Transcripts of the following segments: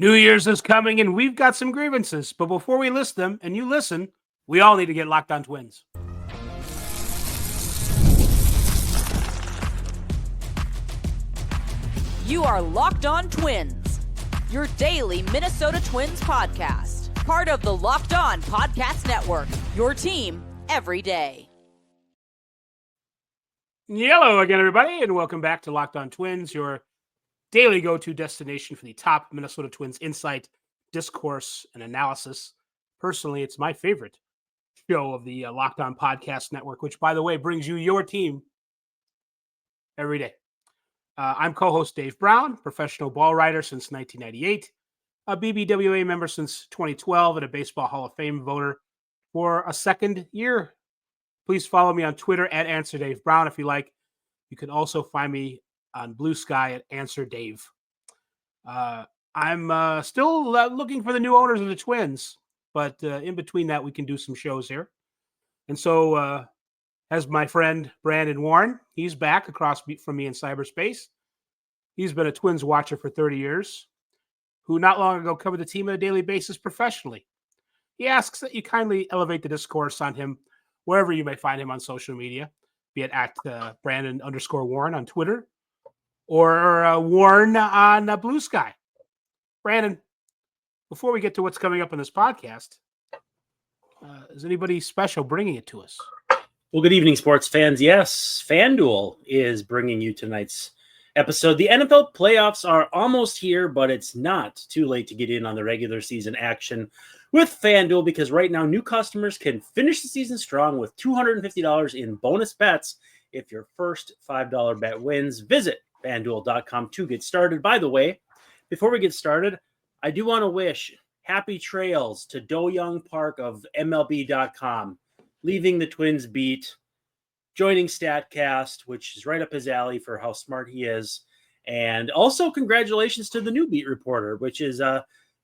New Year's is coming and we've got some grievances, but before we list them and you listen, we all need to get Locked On Twins. You are Locked On Twins, your daily Minnesota Twins podcast, part of the Locked On Podcast Network, your team every day. Hello again, everybody, and welcome back to Locked On Twins, your daily go-to destination for the top Minnesota Twins insight, discourse, and analysis. Personally, it's my favorite show of the Locked On Podcast Network, which, by the way, brings you your team every day. I'm co-host Dave Brown, professional ball writer since 1998, a BBWA member since 2012, and a Baseball Hall of Fame voter for a second year. Please follow me on Twitter at AnswerDaveBrown if you like. You can also find me on Blue Sky at AnswerDave. I'm still looking for the new owners of the Twins, but in between that, we can do some shows here. And so, as my friend Brandon Warren, he's back across from me in cyberspace. He's been a Twins watcher for 30 years, who not long ago covered the team on a daily basis professionally. He asks that you kindly elevate the discourse on him wherever you may find him on social media, be it at Brandon_Warren on Twitter or Warren on Blue Sky. Brandon, before we get to what's coming up on this podcast, is anybody special bringing it to us? Well, good evening, sports fans. Yes, FanDuel is bringing you tonight's episode. The NFL playoffs are almost here, but it's not too late to get in on the regular season action with FanDuel, because right now new customers can finish the season strong with $250 in bonus bets if your first $5 bet wins. Visit FanDuel.com to get started. By the way, before we get started, I do want to wish happy trails to Do Young Park of MLB.com, leaving the Twins beat, joining StatCast, which is right up his alley for how smart he is. And also congratulations to the new beat reporter, which is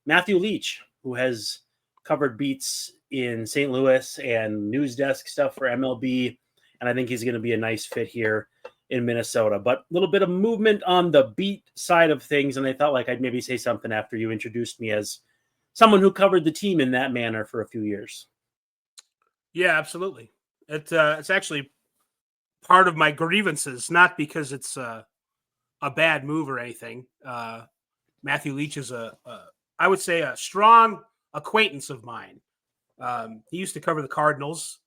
Matthew Leach, who has covered beats in St. Louis and news desk stuff for MLB. And I think he's going to be a nice fit here in Minnesota. But a little bit of movement on the beat side of things. And I thought like I'd maybe say something after you introduced me as someone who covered the team in that manner for a few years. Yeah, absolutely. It's actually part of my grievances, not because it's a bad move or anything. Matthew Leach is I would say a strong acquaintance of mine. He used to cover the Cardinals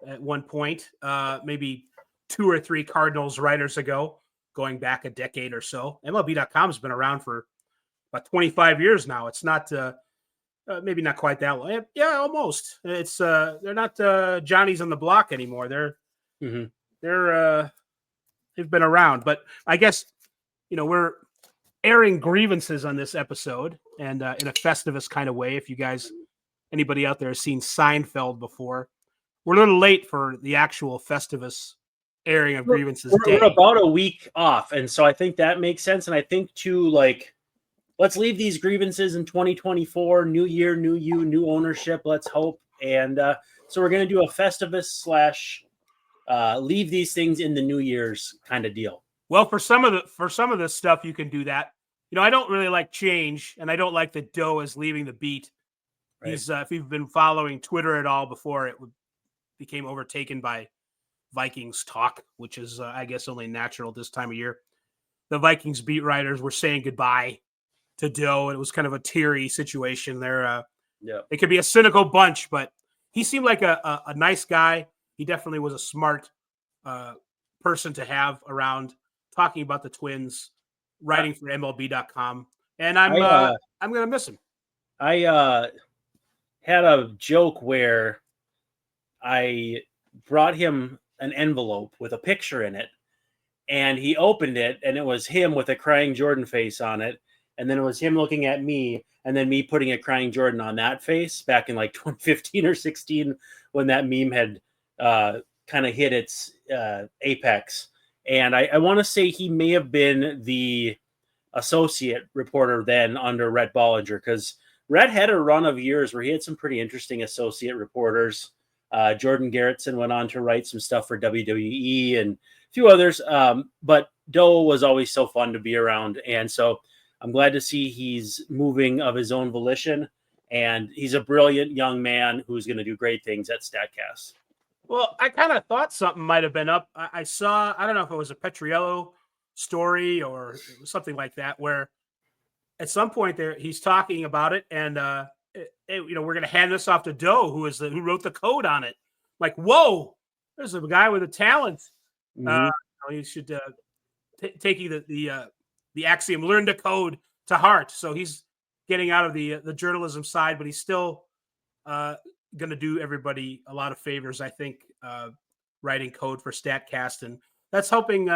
at one point, maybe 2 or 3 Cardinals writers ago, going back a decade or so. MLB.com has been around for about 25 years now. It's not maybe not quite that long. Yeah, almost. It's they're not Johnny's on the block anymore. They've been around, but I guess we're airing grievances on this episode, and in a Festivus kind of way. If you guys, anybody out there has seen Seinfeld before, we're a little late for the actual Festivus airing of grievances. We're about a week off, and so I think that makes sense. And I think too, like, let's leave these grievances in 2024, new year, new you, new ownership. Let's hope. And so we're going to do a Festivus / leave these things in the New Year's kind of deal. Well, for some of the stuff, you can do that. I don't really like change, and I don't like that Doe is leaving the beat. Right. He's if you've been following Twitter at all before, it became overtaken by Vikings talk, which is, I guess, only natural this time of year. The Vikings beat writers were saying goodbye to Doe. It was kind of a teary situation there. It could be a cynical bunch, but he seemed like a nice guy. He definitely was a smart person to have around talking about the Twins, writing for MLB.com. And I'm going to miss him. I had a joke where I brought him an envelope with a picture in it, and he opened it, and it was him with a crying Jordan face on it. And then it was him looking at me, and then me putting a crying Jordan on that face back in like 2015 or 16 when that meme had kind of hit its apex. And I want to say he may have been the associate reporter then under Rhett Bollinger, because Rhett had a run of years where he had some pretty interesting associate reporters. Jordan Garrettson went on to write some stuff for WWE and a few others. But Doe was always so fun to be around. And so I'm glad to see he's moving of his own volition, and he's a brilliant young man who's going to do great things at StatCast. Well, I kind of thought something might have been up. I saw, I don't know if it was a Petriello story or something like that, where at some point there he's talking about it, and we're going to hand this off to Doe, who wrote the code on it. Like, whoa, there's a guy with a talent. Mhm. You should taking the axiom, learn to code to heart. So he's getting out of the journalism side, but he's still going to do everybody a lot of favors, I think, writing code for StatCast, and that's helping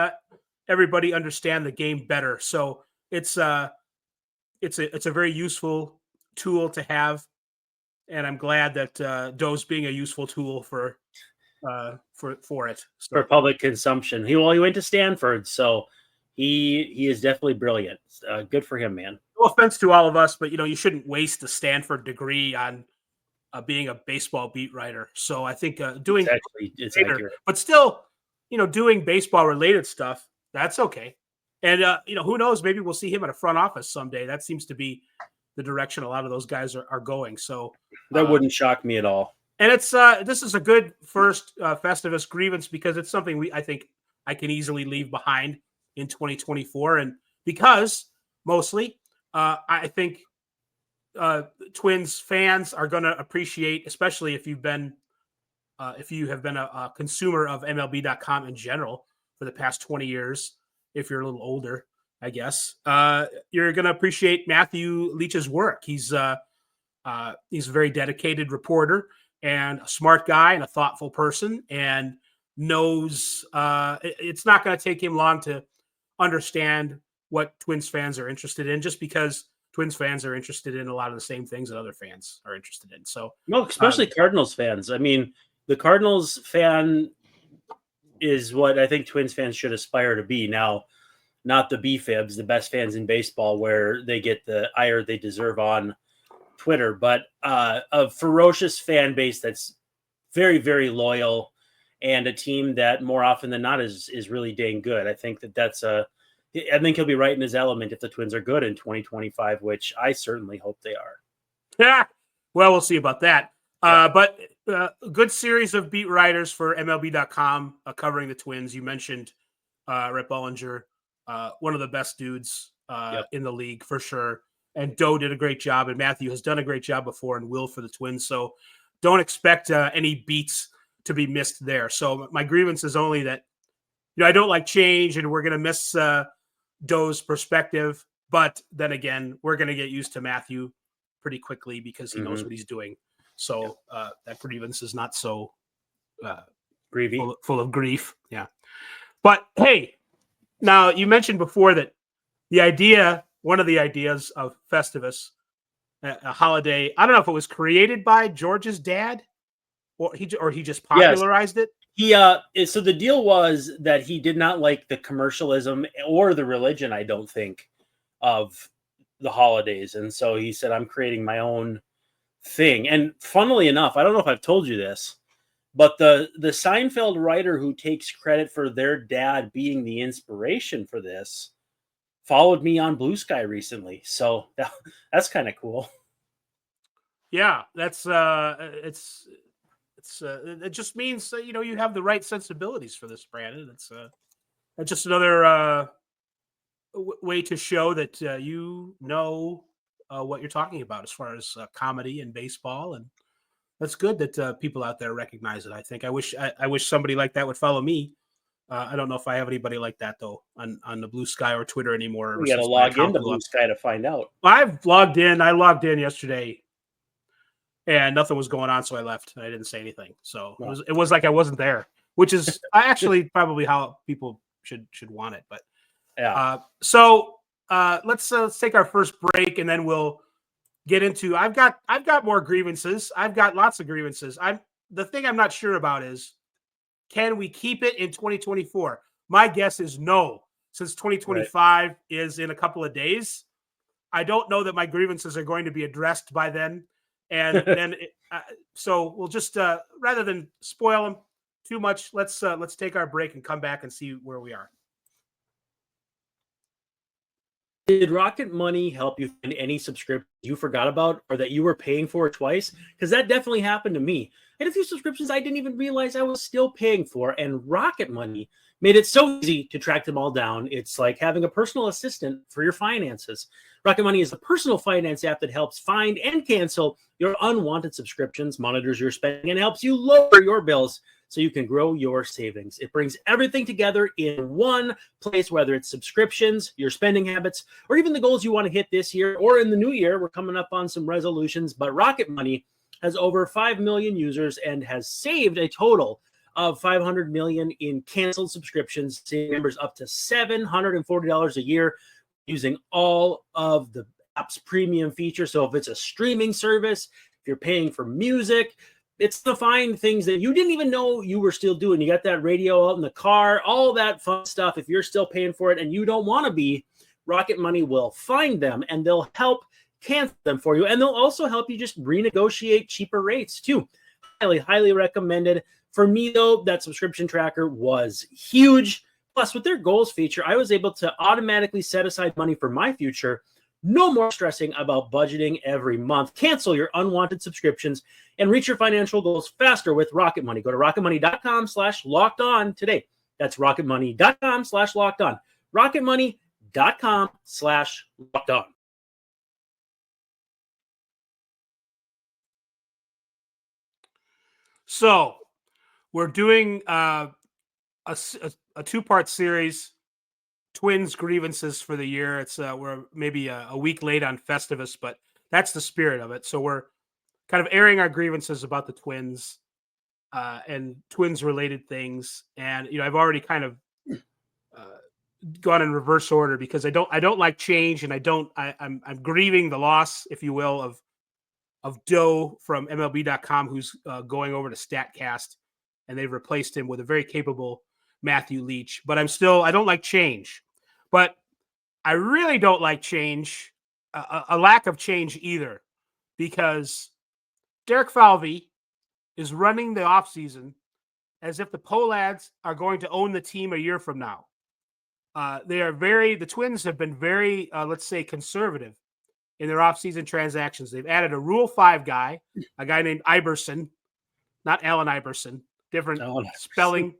everybody understand the game better. So it's a very useful tool to have, and I'm glad that Doe's being a useful tool for it. For So public consumption. He went to Stanford, so he is definitely brilliant. Good for him, man. no offense to all of us, but you shouldn't waste a Stanford degree on being a baseball beat writer. So I think doing It's later, accurate. but still, doing baseball related stuff, that's okay. And who knows? Maybe we'll see him at a front office someday. That seems to be the direction a lot of those guys are going. So That wouldn't shock me at all. and it's this is a good first Festivus grievance, because it's something I think I can easily leave behind in 2024, and because mostly I think Twins fans are going to appreciate, especially if you have been a consumer of MLB.com in general for the past 20 years. If you're a little older, I guess you're going to appreciate Matthew Leach's work. He's a very dedicated reporter and a smart guy and a thoughtful person, and knows it's not going to take him long to understand what Twins fans are interested in, just because Twins fans are interested in a lot of the same things that other fans are interested in. So, No, especially Cardinals fans. I mean, the Cardinals fan is what I think Twins fans should aspire to be. Now, not the B-fibs, the best fans in baseball, where they get the ire they deserve on Twitter, but a ferocious fan base that's very, very loyal, and a team that more often than not is really dang good. I think I think he'll be right in his element if the Twins are good in 2025, which I certainly hope they are. Yeah, well, we'll see about that. Yeah. But a good series of beat writers for MLB.com covering the Twins. You mentioned Rhett Bollinger, one of the best dudes in the league for sure. And Doe did a great job, and Matthew has done a great job before and will for the Twins. So don't expect any beats to be missed there. So my grievance is only that, I don't like change, and we're going to miss Doe's perspective. But then again, we're going to get used to Matthew pretty quickly because he knows what he's doing. So that grievance is not so full of grief. Yeah. But hey, now you mentioned before that one of the ideas of Festivus, a holiday, I don't know if it was created by George's dad or he just popularized it. So the deal was that he did not like the commercialism or the religion, I don't think, of the holidays. And so he said, I'm creating my own thing. And funnily enough, I don't know if I've told you this, but the Seinfeld writer who takes credit for their dad being the inspiration for this followed me on Blue Sky recently. So that's kind of cool. Yeah, that's it just means you have the right sensibilities for this, Brandon. It's just another way to show that what you're talking about as far as comedy and baseball, and that's good that people out there recognize it. I think I wish somebody like that would follow me. I don't know if I have anybody like that though on the Blue Sky or Twitter anymore. You got to log into Blue Sky to find out. I've logged in. I logged in yesterday, and nothing was going on, so I left. I didn't say anything. So it was like I wasn't there, which is actually probably how people should want it. But yeah. Let's take our first break, and then we'll get into. I've got more grievances. I've got lots of grievances. The thing I'm not sure about is, can we keep it in 2024? My guess is no, since 2025 is in a couple of days. I don't know that my grievances are going to be addressed by then. And then, so we'll just rather than spoil them too much, let's take our break and come back and see where we are. Did Rocket Money help you find any subscriptions you forgot about or that you were paying for twice? Because that definitely happened to me. I had a few subscriptions I didn't even realize I was still paying for, and Rocket Money made it so easy to track them all down. It's like having a personal assistant for your finances. Rocket Money is a personal finance app that helps find and cancel your unwanted subscriptions, monitors your spending, and helps you lower your bills so you can grow your savings. It brings everything together in one place, whether it's subscriptions, your spending habits, or even the goals you want to hit this year or in the new year. We're coming up on some resolutions, but Rocket Money has over 5 million users and has saved a total of 500 million in canceled subscriptions, saving members up to $740 a year using all of the app's premium features. So if it's a streaming service, if you're paying for music, it's to find things that you didn't even know you were still doing. You got that radio out in the car, all that fun stuff. If you're still paying for it and you don't want to be, Rocket Money will find them and they'll help cancel them for you. And they'll also help you just renegotiate cheaper rates too. Highly, highly recommended. For me, though, that subscription tracker was huge. Plus, with their goals feature, I was able to automatically set aside money for my future. No more stressing about budgeting every month. Cancel your unwanted subscriptions and reach your financial goals faster with Rocket Money. Go to rocketmoney.com/locked-on today. That's rocketmoney.com/locked-on. rocketmoney.com/locked-on. So we're doing a two-part series, Twins Grievances for the year. It's we're maybe a week late on Festivus, but that's the spirit of it. So we're kind of airing our grievances about the Twins and Twins-related things. And I've already kind of gone in reverse order because I don't like change, and I'm grieving the loss, if you will, of Doe from MLB.com, who's going over to StatCast, and they've replaced him with a very capable Matthew Leach. But I don't like change. But I really don't like change, a lack of change either, because Derek Falvey is running the offseason as if the Pohlads are going to own the team a year from now. The Twins have been very, let's say, conservative in their offseason transactions. They've added a Rule 5 guy, a guy named Iverson, not Allen Iverson, different spelling.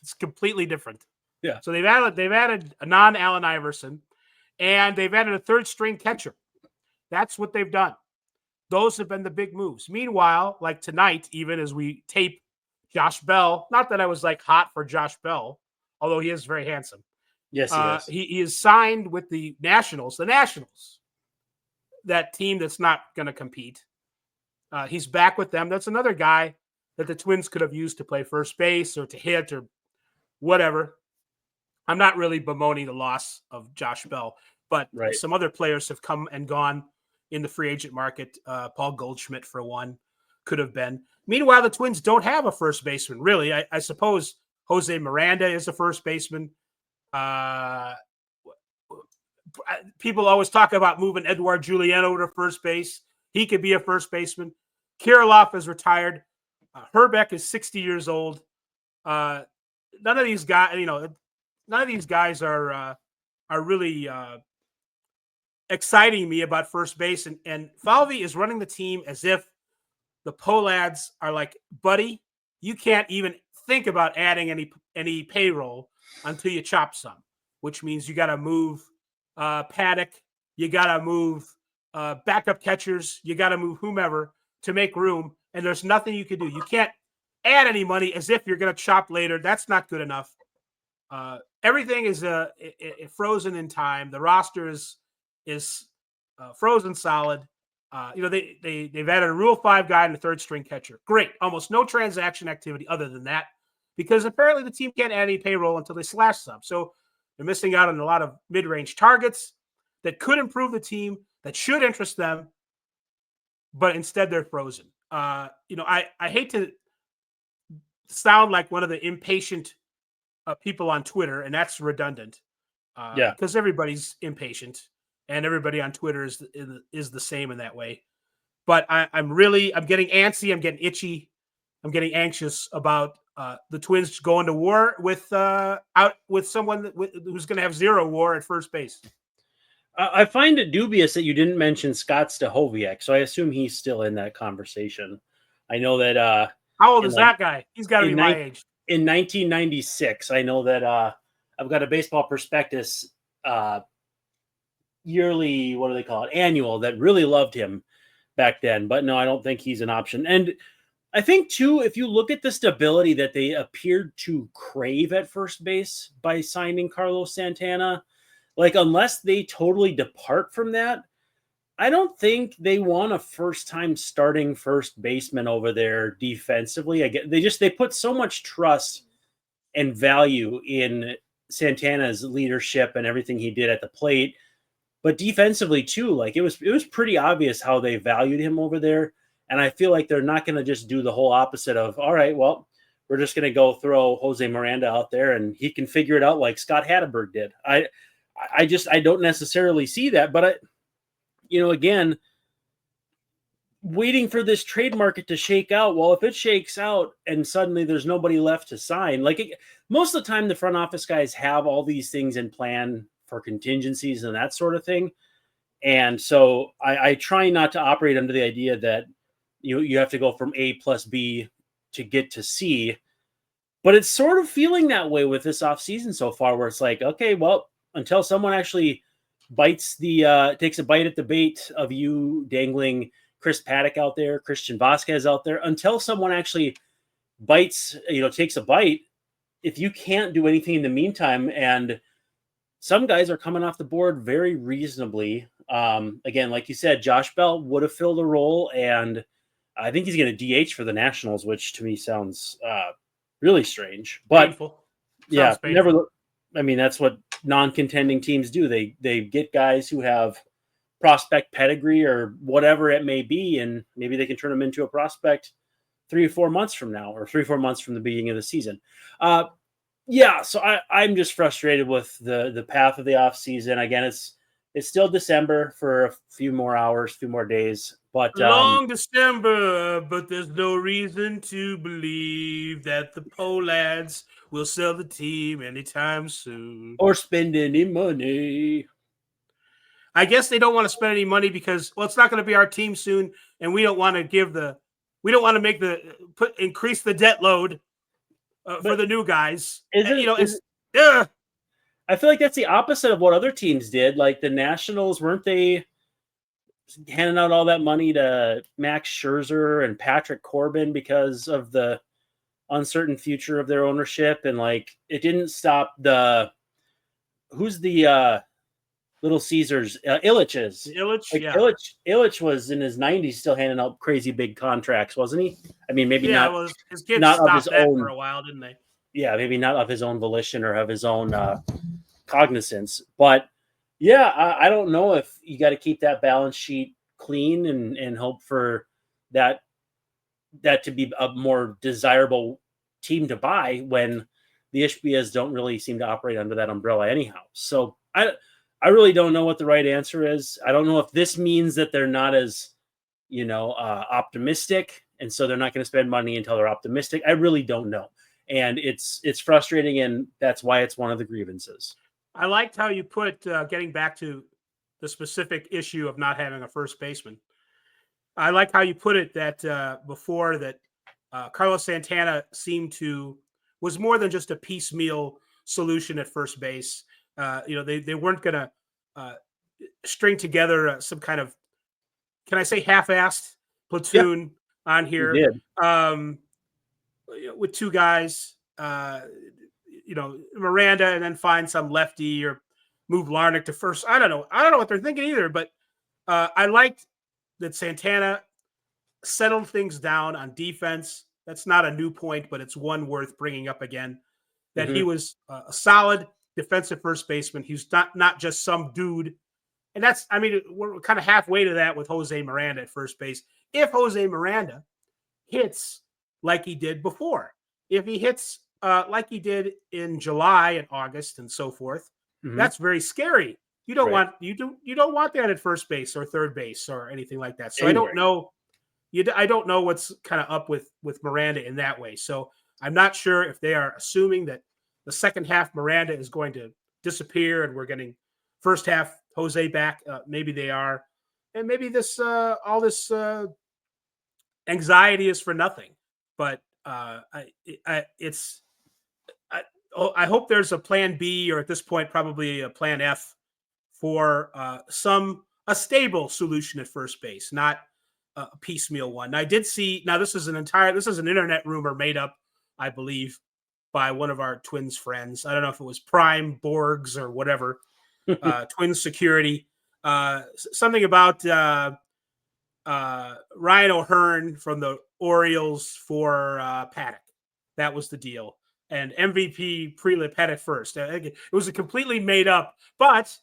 It's completely different. Yeah. So they've added a non-Allen Iverson, and they've added a third string catcher. That's what they've done. Those have been the big moves. Meanwhile, like tonight, even as we tape Josh Bell, not that I was like hot for Josh Bell, although he is very handsome. Yes, he is. He is signed with the Nationals. The Nationals, that team that's not going to compete. He's back with them. That's another guy that the Twins could have used to play first base or to hit or whatever. I'm not really bemoaning the loss of Josh Bell, but some other players have come and gone in the free agent market. Paul Goldschmidt, for one, could have been. Meanwhile, the Twins don't have a first baseman, really. I suppose Jose Miranda is a first baseman. People always talk about moving Edouard Julien over to first base. He could be a first baseman. Kirilloff is retired. Herbeck is 60 years old. None of these guys are really exciting me about first base. And Falvey is running the team as if the Pohlads are like, buddy, you can't even think about adding any payroll until you chop some, which means you got to move Paddock, you got to move backup catchers, you got to move whomever to make room. And there's nothing you can do. You can't add any money as if you're going to chop later. That's not good enough. Everything is frozen in time. The roster is frozen solid. They've added a Rule 5 guy and a third string catcher. Great. Almost no transaction activity other than that, because apparently the team can't add any payroll until they slash some. So they're missing out on a lot of mid-range targets that could improve the team, that should interest them, but instead they're frozen. I hate to sound like one of the impatient people on Twitter, and that's redundant. Because everybody's impatient, and everybody on Twitter is the same in that way. But I'm getting antsy. I'm getting itchy. I'm getting anxious about the Twins going to war with someone who's going to have zero war at first base. I find it dubious that you didn't mention Scott Stahoviak, so I assume he's still in that conversation. I know that How old in is like that guy? He's got to be in my nine age. in 1996, I know that I've got a baseball prospectus yearly, what do they call it, annual, that really loved him back then. But no, I don't think he's an option. And I think too, if you look at the stability that they appeared to crave at first base by signing Carlos Santana, like unless they totally depart from that, I don't think they want a first time starting first baseman over there defensively. I get they put so much trust and value in Santana's leadership and everything he did at the plate, but defensively too. Like it was pretty obvious how they valued him over there, and I feel like they're not going to just do the whole opposite of, all right, well, we're just going to go throw Jose Miranda out there and he can figure it out like Scott Hatteberg did. I don't necessarily see that, but again, waiting for this trade market to shake out. Well, if it shakes out and suddenly there's nobody left to sign, most of the time the front office guys have all these things in plan for contingencies and that sort of thing. And so I try not to operate under the idea that you have to go from A plus B to get to C. But it's sort of feeling that way with this offseason so far, where it's like, okay, well, until someone actually takes a bite at the bait of you dangling Chris Paddock out there, Christian Vasquez out there, until someone actually takes a bite, if you can't do anything in the meantime, and some guys are coming off the board very reasonably. Again, like you said, Josh Bell would have filled a role, and I think he's going to DH for the Nationals, which to me sounds really strange. But Painful. yeah, Sounds painful. never. I mean, that's what non-contending teams do. They get guys who have prospect pedigree or whatever it may be, and maybe they can turn them into a prospect 3 or 4 months from now, or 3 or 4 months from the beginning of the season. So I'm just frustrated with the path of the off season. Again, it's still December for a few more hours, few more days, but Long December, but there's no reason to believe that the Polads will sell the team anytime soon. or spend any money. I guess they don't want to spend any money because, well, it's not going to be our team soon, and we don't want to increase the debt load for the new guys. I feel like that's the opposite of what other teams did. Like the Nationals, weren't they handing out all that money to Max Scherzer and Patrick Corbin because of the uncertain future of their ownership? And like it didn't stop who's the Little Caesars, Illich's. Illich was in his 90s still handing out crazy big contracts, wasn't he? I mean, maybe not. Well, his kids not of his stopped that own for a while, didn't they? Yeah, maybe not of his own volition or of his own cognizance. But yeah, I don't know if you got to keep that balance sheet clean and hope for that to be a more desirable team to buy when the Ishbias don't really seem to operate under that umbrella anyhow. So I really don't know what the right answer is. I don't know if this means that they're not as, optimistic, and so they're not going to spend money until they're optimistic. I really don't know. And it's frustrating, and that's why it's one of the grievances. I liked how you put, getting back to the specific issue of not having a first baseman. I like how you put it that before that Carlos Santana was more than just a piecemeal solution at first base. They weren't going to string together some kind of, can I say, half-assed platoon on here. You did. With two guys, Miranda, and then find some lefty or move Larnach to first. I don't know what they're thinking either, but I liked that Santana settled things down on defense. That's not a new point, but it's one worth bringing up again, that he was a solid defensive first baseman. He's not just some dude. And we're kind of halfway to that with Jose Miranda at first base. If Jose Miranda hits like he did before, if he hits like he did in July and August and so forth, that's very scary. You don't want that at first base or third base or anything like that. So anyway. I don't know what's kind of up with Miranda in that way. So I'm not sure if they are assuming that the second half Miranda is going to disappear and we're getting first half Jose back. Maybe they are, and maybe this all this anxiety is for nothing. But I hope there's a plan B, or at this point, probably a plan F for a stable solution at first base, not a piecemeal one. I did see, now this is an internet rumor made up, I believe, by one of our Twins friends. I don't know if it was Prime Borgs or whatever, Twins security. Something about Ryan O'Hearn from the Orioles for Paddock. That was the deal. And MVP pre-lit Paddock first. It was a completely made up, but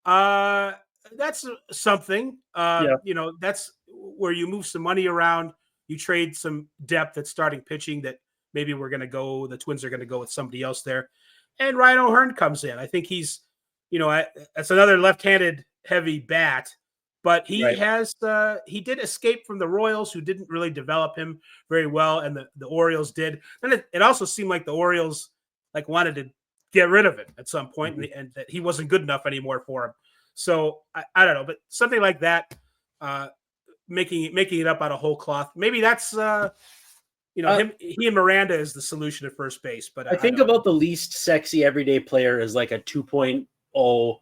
that's something. That's where you move some money around. You trade some depth at starting pitching that maybe the Twins are going to go with somebody else there. And Ryan O'Hearn comes in. I think he's, that's another left-handed heavy bat, but he he did escape from the Royals, who didn't really develop him very well, and the Orioles did. And it also seemed like the Orioles wanted to get rid of it at some point, and that he wasn't good enough anymore for him. So I don't know, but something like that, making it up out of whole cloth. Maybe that's he and Miranda is the solution at first base. But I think about the least sexy everyday player as like a 2.0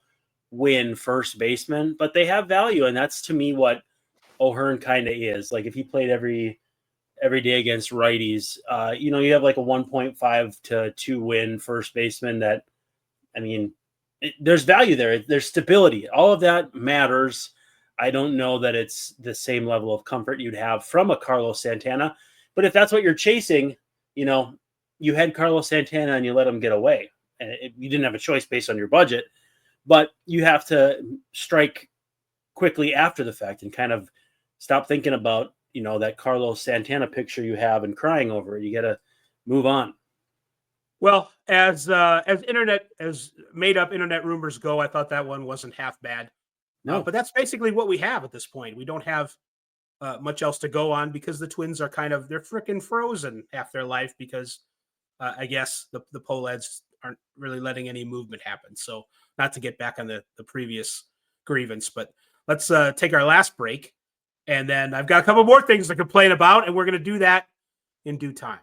win first baseman, but they have value, and that's to me what O'Hearn kind of is. Like if he played every day against righties, you have like a 1.5 to 2 win first baseman that, there's value there. There's stability. All of that matters. I don't know that it's the same level of comfort you'd have from a Carlos Santana, but if that's what you're chasing, you had Carlos Santana and you let him get away. And you didn't have a choice based on your budget, but you have to strike quickly after the fact and kind of stop thinking about, that Carlos Santana picture you have and crying over it. You got to move on. Well, as made up internet rumors go, I thought that one wasn't half bad. No, but that's basically what we have at this point. We don't have much else to go on because the Twins are they're freaking frozen half their life because I guess the Poleds aren't really letting any movement happen. So not to get back on the previous grievance, but let's take our last break. And then I've got a couple more things to complain about, and we're going to do that in due time.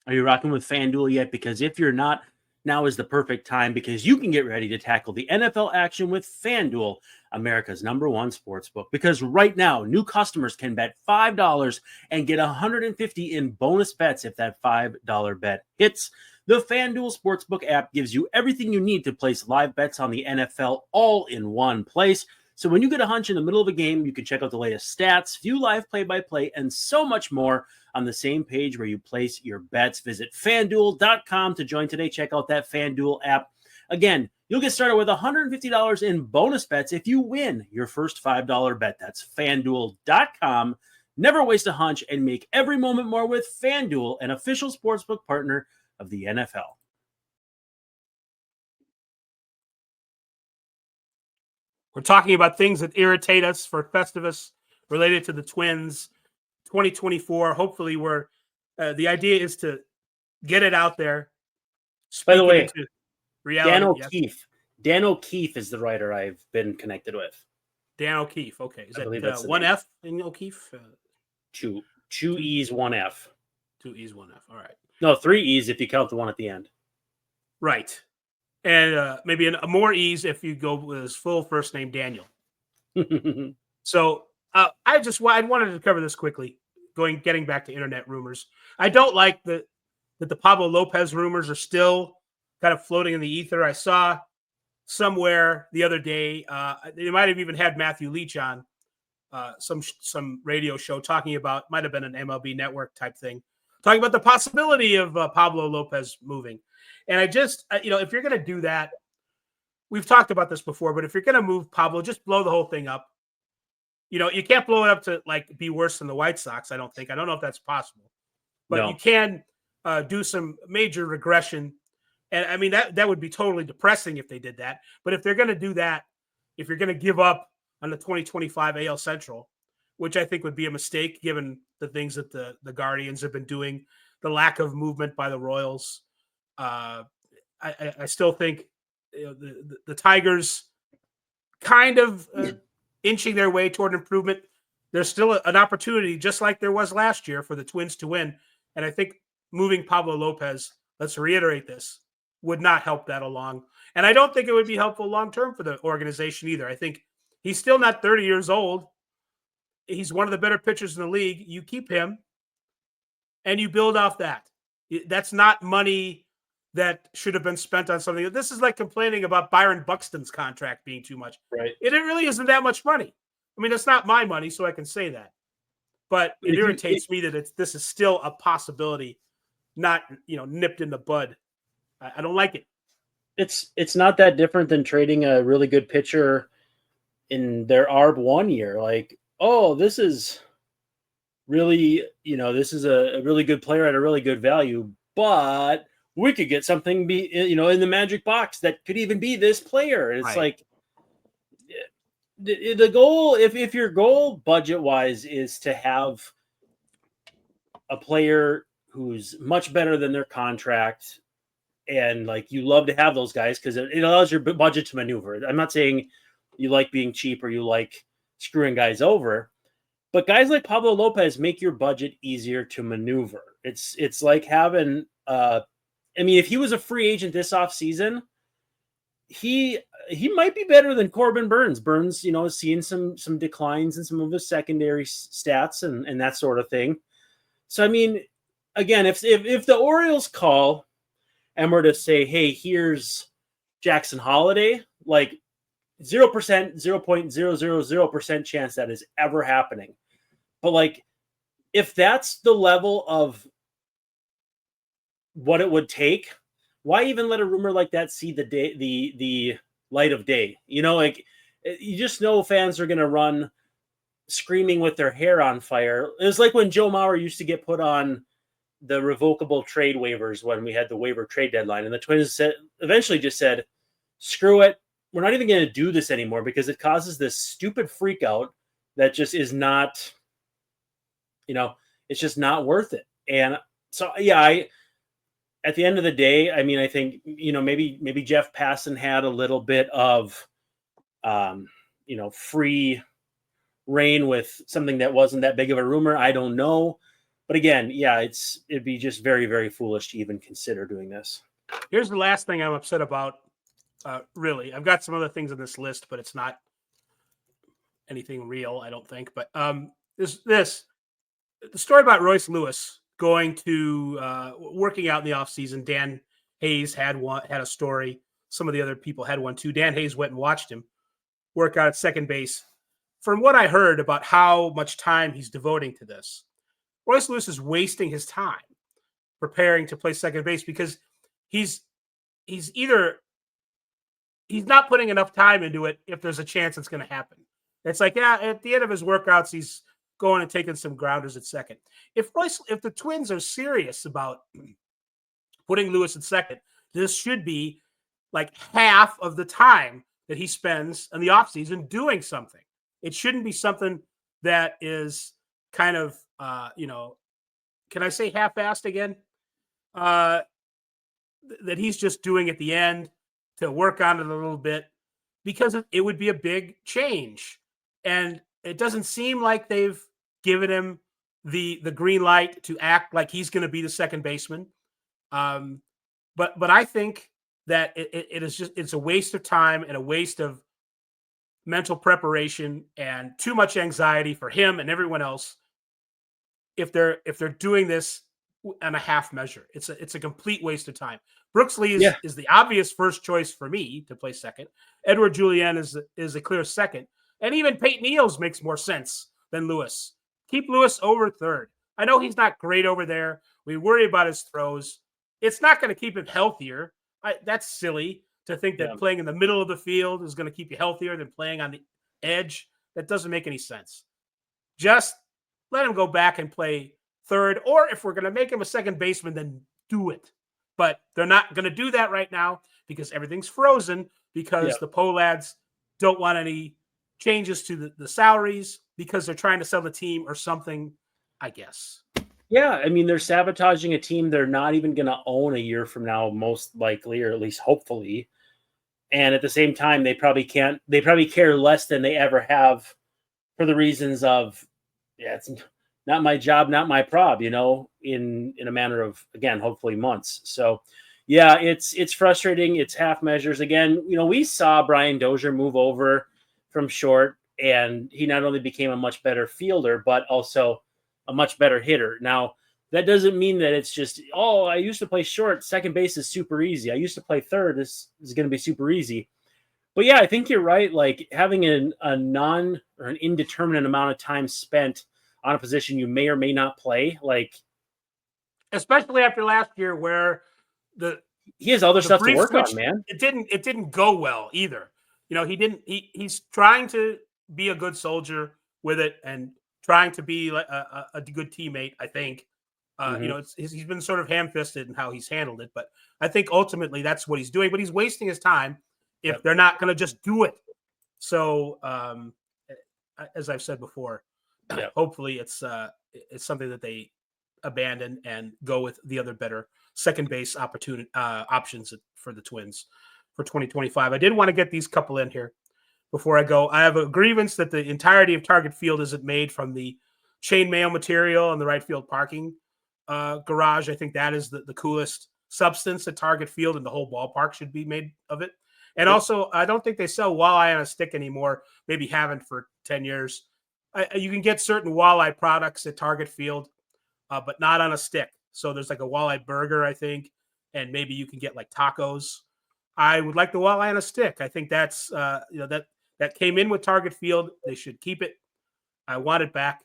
Are you rocking with FanDuel yet? Because if you're not, now is the perfect time, because you can get ready to tackle the NFL action with FanDuel, America's #1 sportsbook. Because right now, new customers can bet $5 and get $150 in bonus bets if that $5 bet hits. The FanDuel Sportsbook app gives you everything you need to place live bets on the NFL all in one place. So when you get a hunch in the middle of a game, you can check out the latest stats, view live play-by-play, and so much more on the same page where you place your bets. Visit FanDuel.com to join today. Check out that FanDuel app. Again, you'll get started with $150 in bonus bets if you win your first $5 bet. That's FanDuel.com. Never waste a hunch and make every moment more with FanDuel, an official sportsbook partner of the NFL. We're talking about things that irritate us for Festivus related to the Twins 2024. Hopefully the idea is to get it out there. By the way, reality. Dan O'Keefe is the writer I've been connected with. Dan O'Keefe. Okay. Is that one name. F in O'Keefe? Two E's, one F. 2 E's, 1 F. All right. No, 3 E's if you count the one at the end. Right. And maybe a more E's if you go with his full first name, Daniel. So I wanted to cover this quickly, getting back to internet rumors. I don't like that the Pablo Lopez rumors are still kind of floating in the ether. I saw somewhere the other day, they might have even had Matthew Leach on some radio show talking about, might have been an MLB Network type thing, talking about the possibility of Pablo Lopez moving. And I just, if you're going to do that, we've talked about this before, but if you're going to move Pablo, just blow the whole thing up. You can't blow it up to be worse than the White Sox, I don't think. I don't know if that's possible. But you can do some major regression. And that would be totally depressing if they did that. But if they're going to do that, if you're going to give up on the 2025 AL Central, which I think would be a mistake given the things that the Guardians have been doing, the lack of movement by the Royals, I still think the Tigers kind of inching their way toward improvement. There's still an opportunity, just like there was last year, for the Twins to win. And I think moving Pablo Lopez, let's reiterate this, would not help that along. And I don't think it would be helpful long-term for the organization either. I think he's still not 30 years old. He's one of the better pitchers in the league. You keep him and you build off that. That's not money that should have been spent on something. This is like complaining about Byron Buxton's contract being too much. Right. It really isn't that much money. I mean, it's not my money, so I can say that. But it irritates me that this is still a possibility, not nipped in the bud. I don't like it. It's not that different than trading a really good pitcher in their ARB 1 year. Like, oh, this is really, this is a really good player at a really good value, but we could get something in the magic box that could even be this player. And it's like the goal, if your goal budget wise is to have a player who's much better than their contract, and like you love to have those guys because it allows your budget to maneuver. I'm not saying you like being cheap or you like screwing guys over, but guys like Pablo Lopez make your budget easier to maneuver. It's like having if he was a free agent this offseason, he might be better than Corbin Burns. Burns, is seeing some declines in some of his secondary stats and that sort of thing. So I mean, again, if the Orioles call and were to say, hey, here's Jackson Holiday, like 0%, 0.000% chance that is ever happening. But like, if that's the level of what it would take, why even let a rumor like that see the light of day? You just know fans are going to run screaming with their hair on fire. It was like when Joe Mauer used to get put on the revocable trade waivers when we had the waiver trade deadline, and the Twins eventually just said, screw it. We're not even going to do this anymore because it causes this stupid freak out that just is not, it's just not worth it. And so, yeah, at the end of the day, I mean, I think, maybe Jeff Passan had a little bit of, free reign with something that wasn't that big of a rumor. I don't know. But again, yeah, it'd be just very, very foolish to even consider doing this. Here's the last thing I'm upset about. Really, I've got some other things on this list, but it's not anything real, I don't think. But the story about Royce Lewis going to working out in the offseason. Dan Hayes had a story. Some of the other people had one too. Dan Hayes went and watched him work out at second base. From what I heard about how much time he's devoting to this, Royce Lewis is wasting his time preparing to play second base because he's not putting enough time into it if there's a chance it's going to happen. It's like, at the end of his workouts, he's going and taking some grounders at second. If the Twins are serious about putting Lewis at second, this should be like half of the time that he spends in the offseason doing something. It shouldn't be something that is kind of, can I say half-assed again? That he's just doing at the end to work on it a little bit, because it would be a big change. And it doesn't seem like they've given him the green light to act like he's going to be the second baseman. But I think that it's a waste of time and a waste of mental preparation and too much anxiety for him and everyone else if they're doing this on a half measure. It's a complete waste of time. Brooks Lee is the obvious first choice for me to play second. Edward Julien is a clear second. And even Peyton Eales makes more sense than Lewis. Keep Lewis over third. I know he's not great over there. We worry about his throws. It's not going to keep him healthier. That's silly to think that playing in the middle of the field is going to keep you healthier than playing on the edge. That doesn't make any sense. Just let him go back and play third. Or if we're going to make him a second baseman, then do it. But they're not going to do that right now because everything's frozen, because the Polads don't want any changes to the salaries, because they're trying to sell the team or something, I guess. Yeah, I mean, they're sabotaging a team they're not even going to own a year from now, most likely, or at least hopefully. And at the same time, they probably care less than they ever have for the reasons of, it's not my job, not my prob, in a matter of, again, hopefully months. So yeah, it's frustrating. It's half measures. Again, we saw Brian Dozier move over from short, and he not only became a much better fielder, but also a much better hitter. Now, that doesn't mean that it's just, I used to play short. Second base is super easy. I used to play third. This is going to be super easy. But yeah, I think you're right. Like having a non or an indeterminate amount of time spent on a position you may or may not play, like especially after last year where he has other stuff to brief work switch, on, man. It didn't go well either. He's trying to be a good soldier with it and trying to be like a good teammate, I think. He's been sort of ham-fisted in how he's handled it, but I think ultimately that's what he's doing. But he's wasting his time if they're not going to just do it. So, as I've said before, hopefully it's something that they abandon and go with the other better second base options for the Twins for 2025. I did want to get these couple in here before I go. I have a grievance that the entirety of Target Field isn't made from the chainmail material and the right field parking garage. I think that is the coolest substance at Target Field, and the whole ballpark should be made of it. And also, I don't think they sell walleye on a stick anymore. Maybe haven't for 10 years. You can get certain walleye products at Target Field, but not on a stick. So there's like a walleye burger, I think, and maybe you can get like tacos. I would like the walleye on a stick. I think that's that came in with Target Field. They should keep it. I want it back,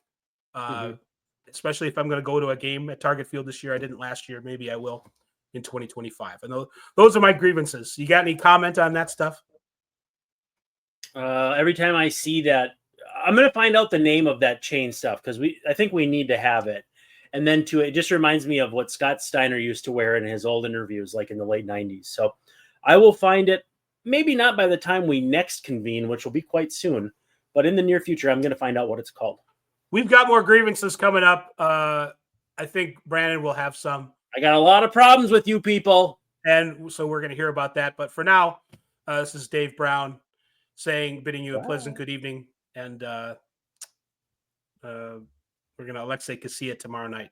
especially if I'm going to go to a game at Target Field this year. I didn't last year. Maybe I will in 2025. And those are my grievances. You got any comment on that stuff? Every time I see that, I'm going to find out the name of that chain stuff because I think we need to have it. And then it just reminds me of what Scott Steiner used to wear in his old interviews, like in the late 90s. So I will find it, maybe not by the time we next convene, which will be quite soon, but in the near future, I'm going to find out what it's called. We've got more grievances coming up. I think Brandon will have some. I got a lot of problems with you people. And so we're going to hear about that. But for now, this is Dave Brown bidding you a pleasant good evening. And we're going to Alexei Casilla tomorrow night.